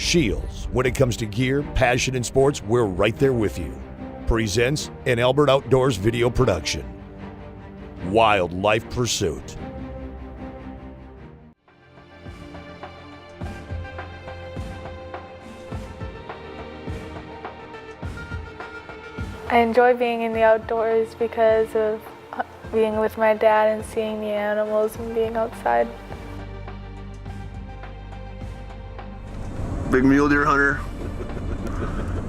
Shields. When it comes to gear, passion, and sports, we're right there with you. Presents an Albert Outdoors video production. Wildlife Pursuit. I enjoy being in the outdoors because of being with my dad and seeing the animals and being outside. Big mule deer hunter.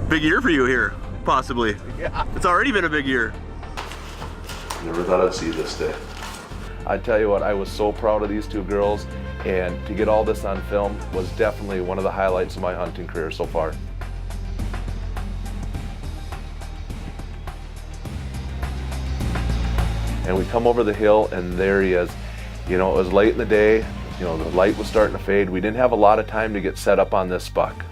Big year for you here, possibly. Yeah. It's already been a big year. Never thought I'd see this day. I tell you what, I was so proud of these two girls, and to get all this on film was definitely one of the highlights of my hunting career so far. And we come over the hill and there he is. You know, it was late in the day, you know, the light was starting to fade. We didn't have a lot of time to get set up on this buck.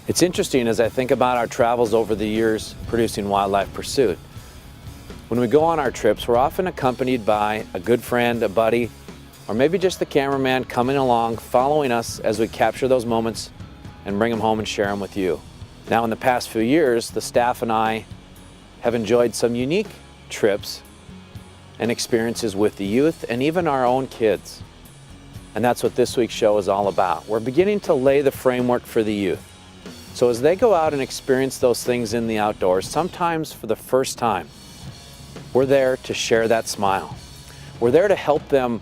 It's interesting as I think about our travels over the years producing Wildlife Pursuit. When we go on our trips, we're often accompanied by a good friend, a buddy, or maybe just the cameraman coming along, following us as we capture those moments and bring them home and share them with you. Now, in the past few years, the staff and I have enjoyed some unique trips and experiences with the youth and even our own kids. And that's what this week's show is all about. We're beginning to lay the framework for the youth. So as they go out and experience those things in the outdoors, sometimes for the first time, we're there to share that smile. We're there to help them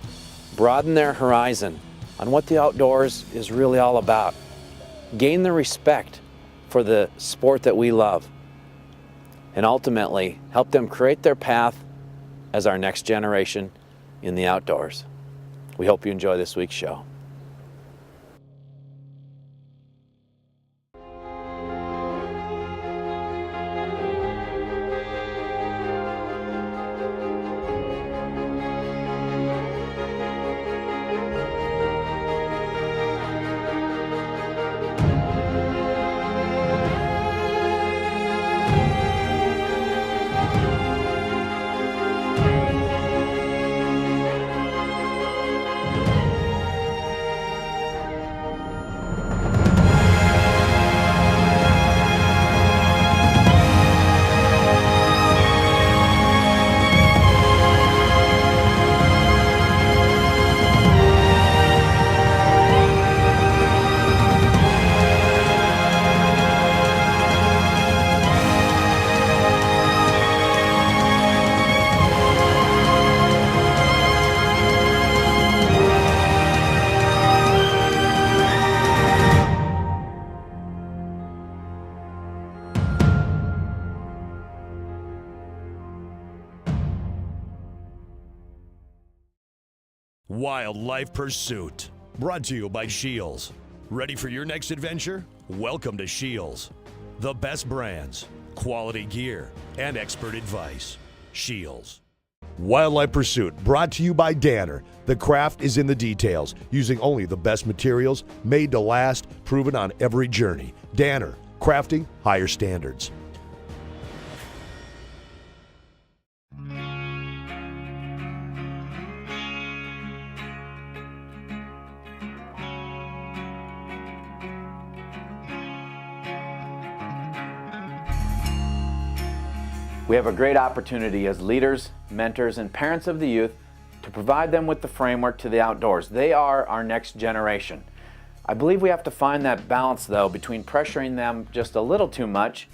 broaden their horizon on what the outdoors is really all about. Gain the respect for the sport that we love. And ultimately, help them create their path as our next generation in the outdoors. We hope you enjoy this week's show. Wildlife Pursuit. Brought to you by Shields. Ready for your next adventure? Welcome to Shields. The best brands, quality gear, and expert advice. Shields. Wildlife Pursuit, brought to you by Danner. The craft is in the details, using only the best materials, made to last, proven on every journey. Danner, crafting higher standards. We have a great opportunity as leaders, mentors, and parents of the youth to provide them with the framework to the outdoors. They are our next generation. I believe we have to find that balance, though, between pressuring them just a little too much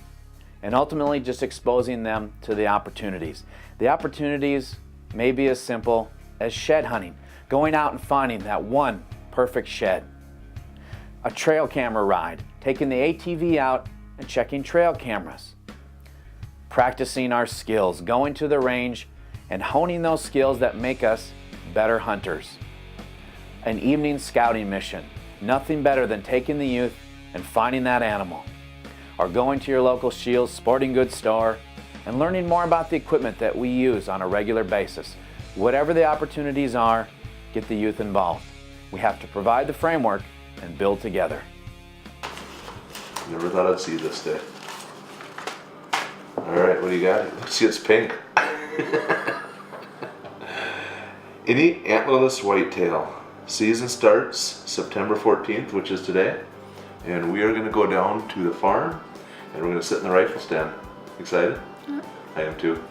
and ultimately just exposing them to the opportunities. The opportunities may be as simple as shed hunting, going out and finding that one perfect shed. A trail camera ride, taking the ATV out and checking trail cameras. Practicing our skills, going to the range and honing those skills that make us better hunters. An evening scouting mission. Nothing better than taking the youth and finding that animal, or going to your local Shields sporting goods store and learning more about the equipment that we use on a regular basis. Whatever the opportunities are, get the youth involved. We have to provide the framework and build together. Never thought I'd see this day. All right, what do you got? Let's see, it's pink. Any antlerless whitetail. Season starts September 14th, which is today, and we are going to go down to the farm and we're going to sit in the rifle stand. Excited? Yeah. I am too.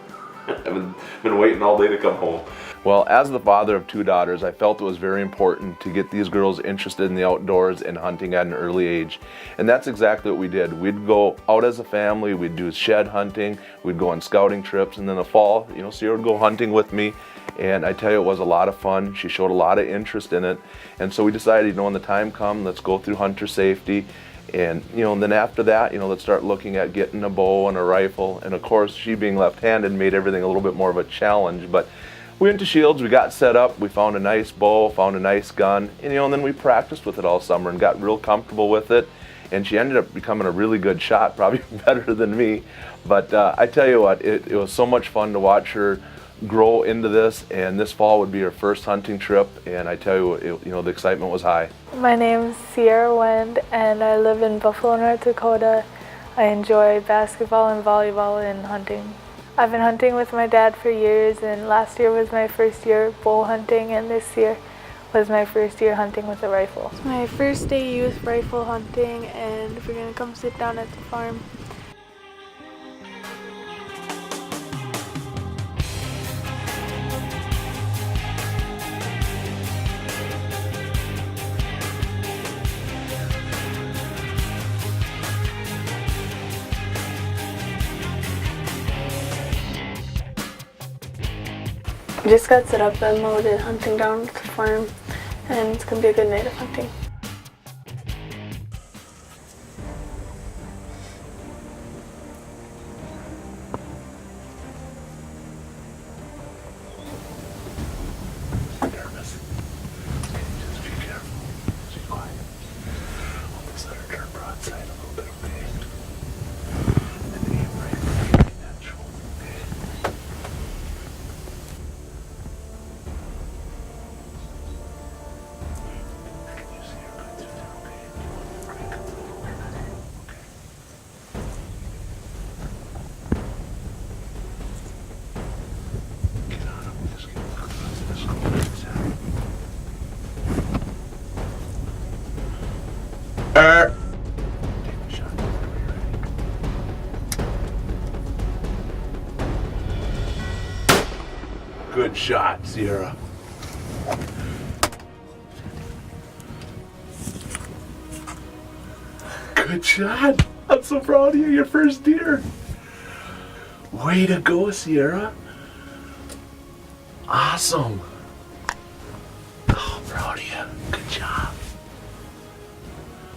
I've been waiting all day to come home. Well, as the father of 2 daughters, I felt it was very important to get these girls interested in the outdoors and hunting at an early age. And that's exactly what we did. We'd go out as a family, we'd do shed hunting, we'd go on scouting trips, and then the fall, Sierra would go hunting with me. And I tell you, it was a lot of fun. She showed a lot of interest in it. And so we decided, when the time comes, let's go through hunter safety. And, and then after that, let's start looking at getting a bow and a rifle. And of course, she being left-handed made everything a little bit more of a challenge. But we went to Shields, we got set up, we found a nice bow, found a nice gun, and then we practiced with it all summer and got real comfortable with it. And she ended up becoming a really good shot, probably better than me. But I tell you what, it was so much fun to watch her grow into this, and this fall would be her first hunting trip, and I tell you, the excitement was high. My name's Sierra Wendt, and I live in Buffalo, North Dakota. I enjoy basketball and volleyball and hunting. I've been hunting with my dad for years, and last year was my first year bow hunting, and this year was my first year hunting with a rifle. It's my first day youth rifle hunting, and we're gonna come sit down at the farm. Just got set up and loaded, hunting down at the farm, and it's gonna be a good night of hunting. Nervous. Just be careful. Just be quiet. Almost let her turn broadside a little bit, okay? And aim right at that shoulder, okay? Good shot, Sierra. Good shot. I'm so proud of you, your first deer. Way to go, Sierra. Awesome. Oh, proud of you. Good job.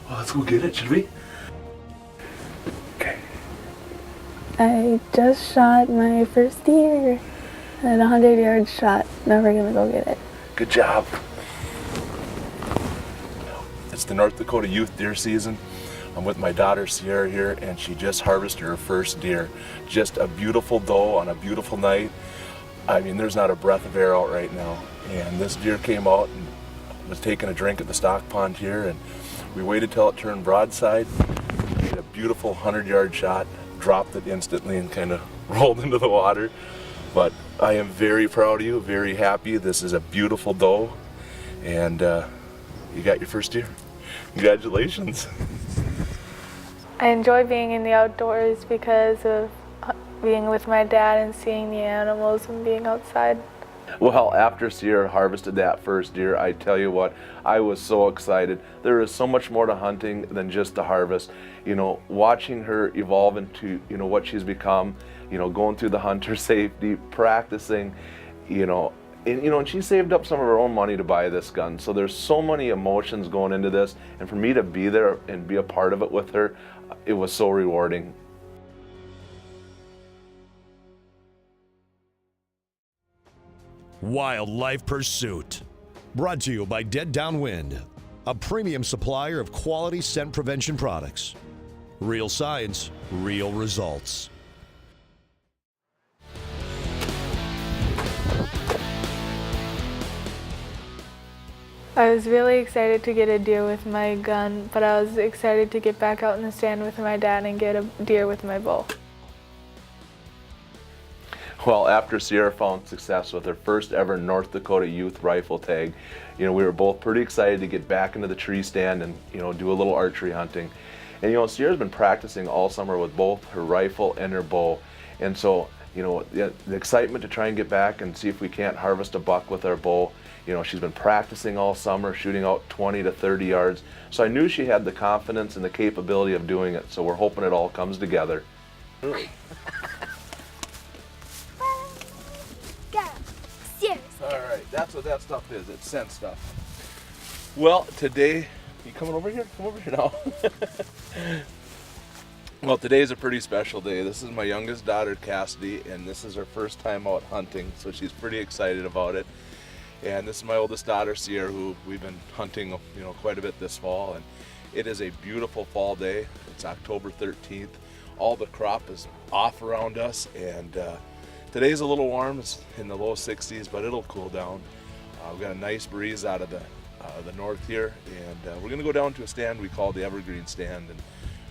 Well, let's go get it, should we? Okay. I just shot my first deer at a 100-yard shot. Now we're gonna go get it. Good job. It's the North Dakota youth deer season. I'm with my daughter Sierra here, and she just harvested her first deer. Just a beautiful doe on a beautiful night. I mean, there's not a breath of air out right now. And this deer came out and was taking a drink at the stock pond here, and we waited till it turned broadside, made a beautiful 100-yard shot, dropped it instantly and kind of rolled into the water. But I am very proud of you, very happy. This is a beautiful doe, and you got your first deer. Congratulations. I enjoy being in the outdoors because of being with my dad and seeing the animals and being outside. Well, after Sierra harvested that first deer, I tell you what, I was so excited. There is so much more to hunting than just the harvest. You know, watching her evolve into, you know, what she's become, you know, going through the hunter safety, practicing, and she saved up some of her own money to buy this gun. So there's so many emotions going into this, and for me to be there and be a part of it with her, it was so rewarding. Wildlife Pursuit. Brought to you by Dead Downwind, a premium supplier of quality scent prevention products. Real science, real results. I was really excited to get a deer with my gun, but I was excited to get back out in the stand with my dad and get a deer with my bow. Well, after Sierra found success with her first ever North Dakota youth rifle tag, we were both pretty excited to get back into the tree stand and, do a little archery hunting. And, Sierra's been practicing all summer with both her rifle and her bow. And so, the excitement to try and get back and see if we can't harvest a buck with our bow. She's been practicing all summer, shooting out 20 to 30 yards. So I knew she had the confidence and the capability of doing it. So we're hoping it all comes together. Go. Seriously. All right, that's what that stuff is. It's scent stuff. Well, today, you coming over here? Come over here now. Well, today's a pretty special day. This is my youngest daughter, Cassidy, and this is her first time out hunting, so she's pretty excited about it. And this is my oldest daughter, Sierra, who we've been hunting, quite a bit this fall. And it is a beautiful fall day. It's October 13th. All the crop is off around us, and today's a little warm. It's in the low 60s, but it'll cool down. We've got a nice breeze out of the north here, and we're gonna go down to a stand we call the Evergreen Stand, and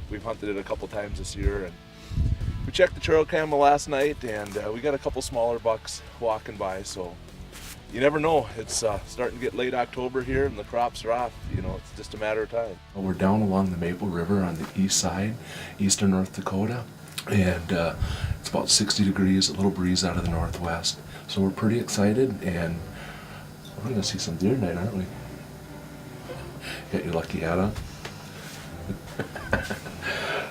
we've hunted it a couple times this year. And we checked the trail camera last night, and we got a couple smaller bucks walking by, so you never know. It's starting to get late October here, and the crops are off. It's just a matter of time. We're down along the Maple River on the east side, eastern North Dakota, and it's about 60 degrees, a little breeze out of the northwest. So we're pretty excited, and we're gonna see some deer tonight, aren't we? Got your lucky hat on?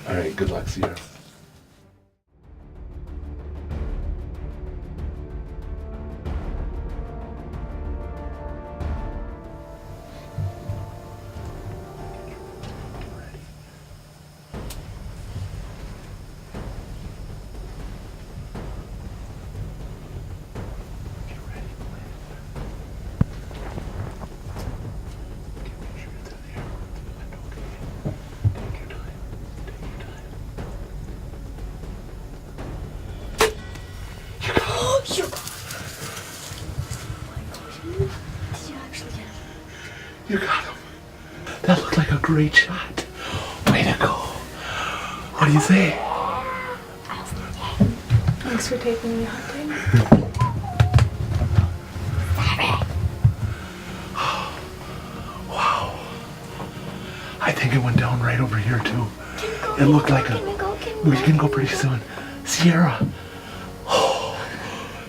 All right, good luck, Sierra. You got him. That looked like a great shot. Way to go. What do you say? Thanks for taking me hunting. Wow. I think it went down right over here too. It looked like we can go pretty soon. Sierra. Oh,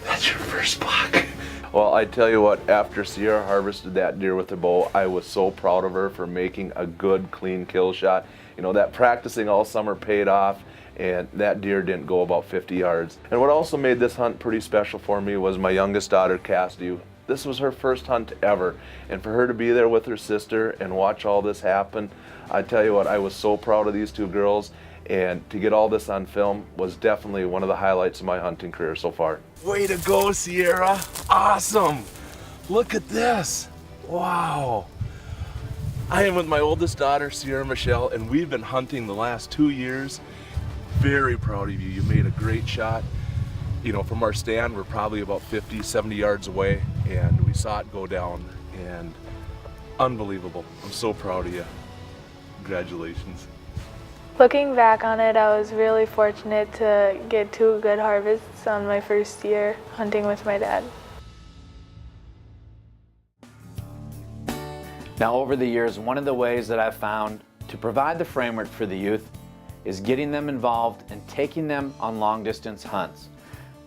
that's your first buck. Well, I tell you what, after Sierra harvested that deer with her bow, I was so proud of her for making a good, clean kill shot. That practicing all summer paid off, and that deer didn't go about 50 yards. And what also made this hunt pretty special for me was my youngest daughter, Cassidy. This was her first hunt ever, and for her to be there with her sister and watch all this happen, I tell you what, I was so proud of these two girls, and to get all this on film was definitely one of the highlights of my hunting career so far. Way to go, Sierra. Awesome. Look at this. Wow. I am with my oldest daughter, Sierra Michelle, and we've been hunting the last 2 years. Very proud of you. You made a great shot. From our stand, we're probably about 50, 70 yards away, and we saw it go down, and unbelievable. I'm so proud of you. Congratulations. Looking back on it, I was really fortunate to get 2 good harvests on my first year hunting with my dad. Now, over the years, one of the ways that I've found to provide the framework for the youth is getting them involved and taking them on long-distance hunts.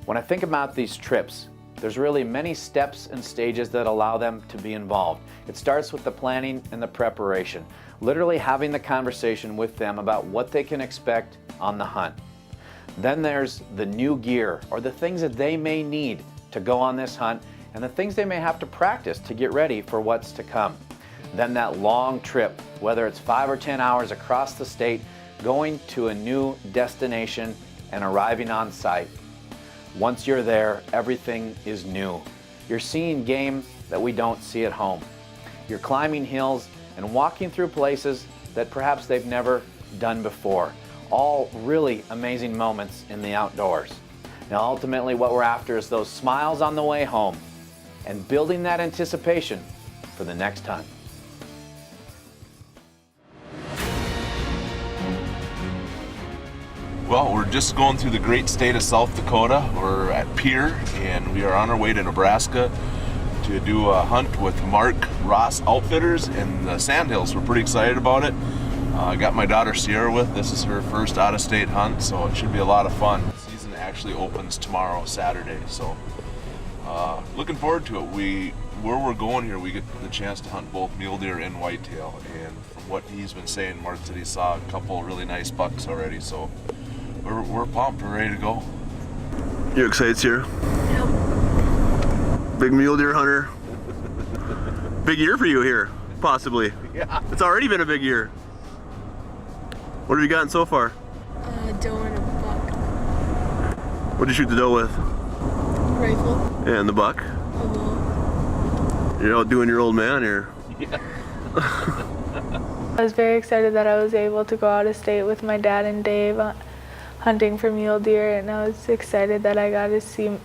When I think about these trips, there's really many steps and stages that allow them to be involved. It starts with the planning and the preparation, literally having the conversation with them about what they can expect on the hunt. Then there's the new gear, or the things that they may need to go on this hunt, and the things they may have to practice to get ready for what's to come. Then that long trip, whether it's 5 or 10 hours across the state, going to a new destination and arriving on site. Once you're there, everything is new. you're seeing game that we don't see at home. You're climbing hills and walking through places that perhaps they've never done before. All really amazing moments in the outdoors. Now ultimately what we're after is those smiles on the way home and building that anticipation for the next hunt. Well, we're just going through the great state of South Dakota. We're at Pierre, and we are on our way to Nebraska to do a hunt with Mark Ross Outfitters in the Sandhills. We're pretty excited about it. I got my daughter Sierra with. This is her first out-of-state hunt, so it should be a lot of fun. The season actually opens tomorrow, Saturday, so looking forward to it. Where we're going here, we get the chance to hunt both mule deer and whitetail, and from what he's been saying, Mark said he saw a couple of really nice bucks already, so we're pumped. We're ready to go. You're excited, Sierra? Yep. Big mule deer hunter. Big year for you here, possibly. Yeah. It's already been a big year. What have you gotten so far? Doe and a buck. What did you shoot the doe with? Rifle. And the buck? A bow. You're out doing your old man here. Yeah. I was very excited that I was able to go out of state with my dad and Dave hunting for mule deer, and I was excited that I got to see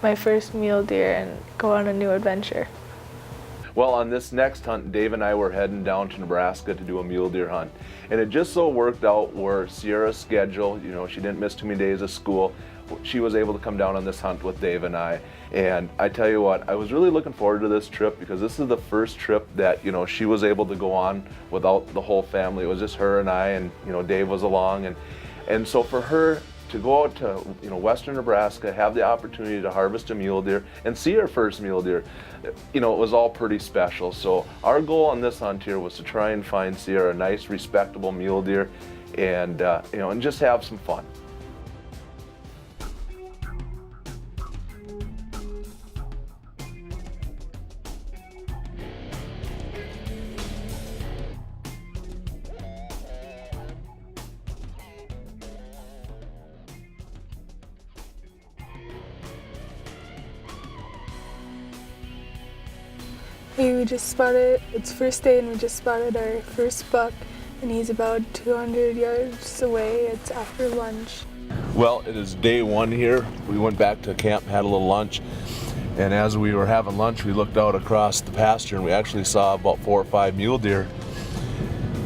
my first mule deer and go on a new adventure. Well, on this next hunt, Dave and I were heading down to Nebraska to do a mule deer hunt. And it just so worked out where Sierra's schedule, she didn't miss too many days of school. She was able to come down on this hunt with Dave and I. And I tell you what, I was really looking forward to this trip because this is the first trip that, she was able to go on without the whole family. It was just her and I, and, Dave was along. And so for her to go out to western Nebraska, have the opportunity to harvest a mule deer and see her first mule deer, it was all pretty special. So our goal on this hunt here was to try and find Sierra a nice, respectable mule deer, and and just have some fun. Hey, we just spotted, it's first day and we just spotted our first buck, and he's about 200 yards away. It's after lunch. Well, it is day one here. We went back to camp, had a little lunch, and as we were having lunch, we looked out across the pasture and we actually saw about 4 or 5 mule deer.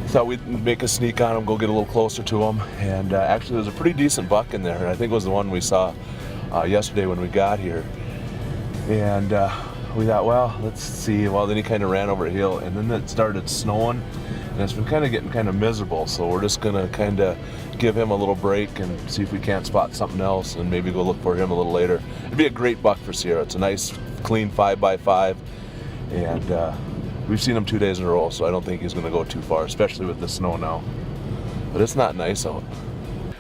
Thought we'd make a sneak on them, go get a little closer to them, and actually there's a pretty decent buck in there, and I think it was the one we saw yesterday when we got here. And we thought, well, let's see. Well, then he kind of ran over a hill, and then it started snowing, and it's been getting kind of miserable. So we're just gonna kind of give him a little break and see if we can't spot something else, and maybe go look for him a little later. It'd be a great buck for Sierra. It's a nice, clean 5x5, and we've seen him 2 days in a row, so I don't think he's gonna go too far, especially with the snow now. But it's not nice out.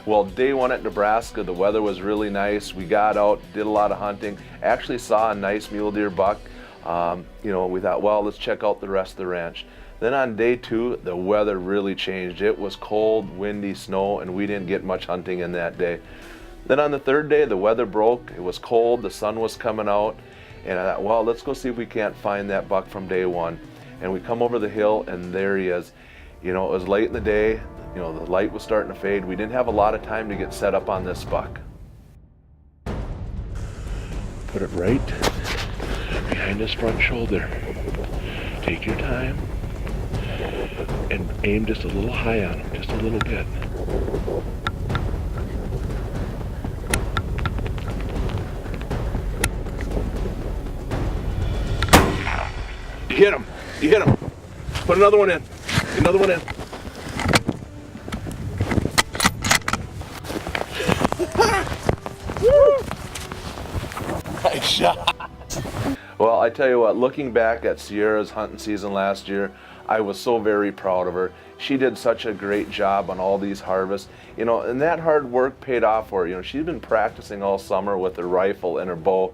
Well, day one at Nebraska, the weather was really nice. We got out, did a lot of hunting, actually saw a nice mule deer buck. We thought, well, let's check out the rest of the ranch. Then on day two, the weather really changed. It was cold, windy, snow, and we didn't get much hunting in that day. Then on the third day, the weather broke. It was cold, the sun was coming out, and I thought, well, let's go see if we can't find that buck from day one. And we come over the hill, and there he is. It was late in the day. The light was starting to fade. We didn't have a lot of time to get set up on this buck. Put it right behind his front shoulder. Take your time and aim just a little high on him, just a little bit. You hit him. You hit him. Put another one in. Get another one in. Nice shot. Well, I tell you what, looking back at Sierra's hunting season last year, I was so very proud of her. She did such a great job on all these harvests, and that hard work paid off for her. She's been practicing all summer with her rifle and her bow.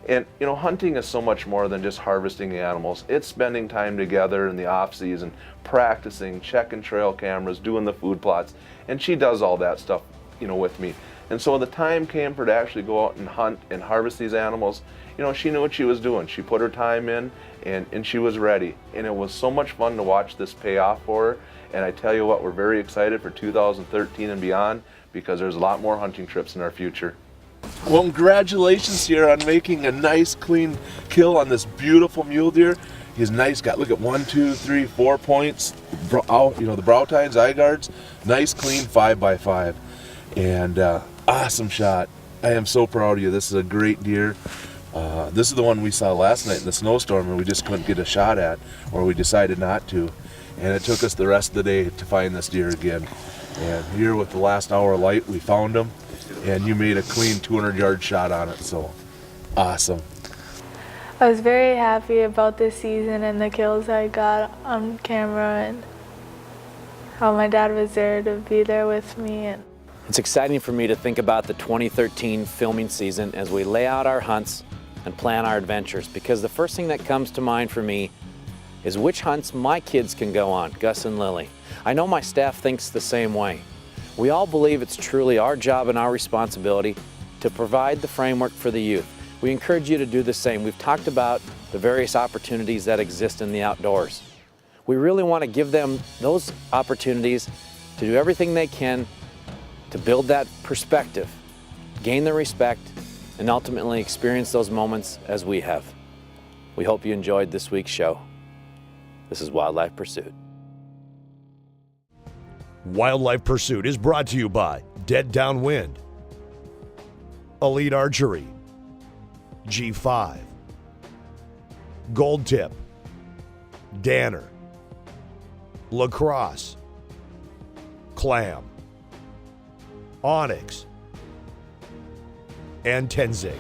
And hunting is so much more than just harvesting the animals. It's spending time together in the off season, practicing, checking trail cameras, doing the food plots, and she does all that stuff, with me. And so the time came for her to actually go out and hunt and harvest these animals. you know, she knew what she was doing. She put her time in, and she was ready. And it was so much fun to watch this pay off for her. And I tell you what, we're very excited for 2013 and beyond, because there's a lot more hunting trips in our future. Well, congratulations here on making a nice clean kill on this beautiful mule deer. He's nice, look at 1, 2, 3, 4 points, you know, the brow tines, eye guards, nice clean 5x5. And awesome shot. I am so proud of you. This is a great deer. This is the one we saw last night in the snowstorm and we just couldn't get a shot at, or we decided not to. And it took us the rest of the day to find this deer again. And here with the last hour of light, we found him, and you made a clean 200-yard shot on it, so awesome. I was very happy about this season and the kills I got on camera, and how my dad was there to be there with me. And It's exciting for me to think about the 2013 filming season as we lay out our hunts and plan our adventures, because the first thing that comes to mind for me is which hunts my kids can go on, Gus and Lily. I know my staff thinks the same way. We all believe it's truly our job and our responsibility to provide the framework for the youth. We encourage you to do the same. We've talked about the various opportunities that exist in the outdoors. We really want to give them those opportunities to do everything they can to build that perspective, gain the respect, and ultimately experience those moments as we have. We hope you enjoyed this week's show. This is Wildlife Pursuit. Wildlife Pursuit is brought to you by Dead Downwind, Elite Archery, G5, Gold Tip, Danner, Lacrosse, Clam, Onyx, and Tenzing.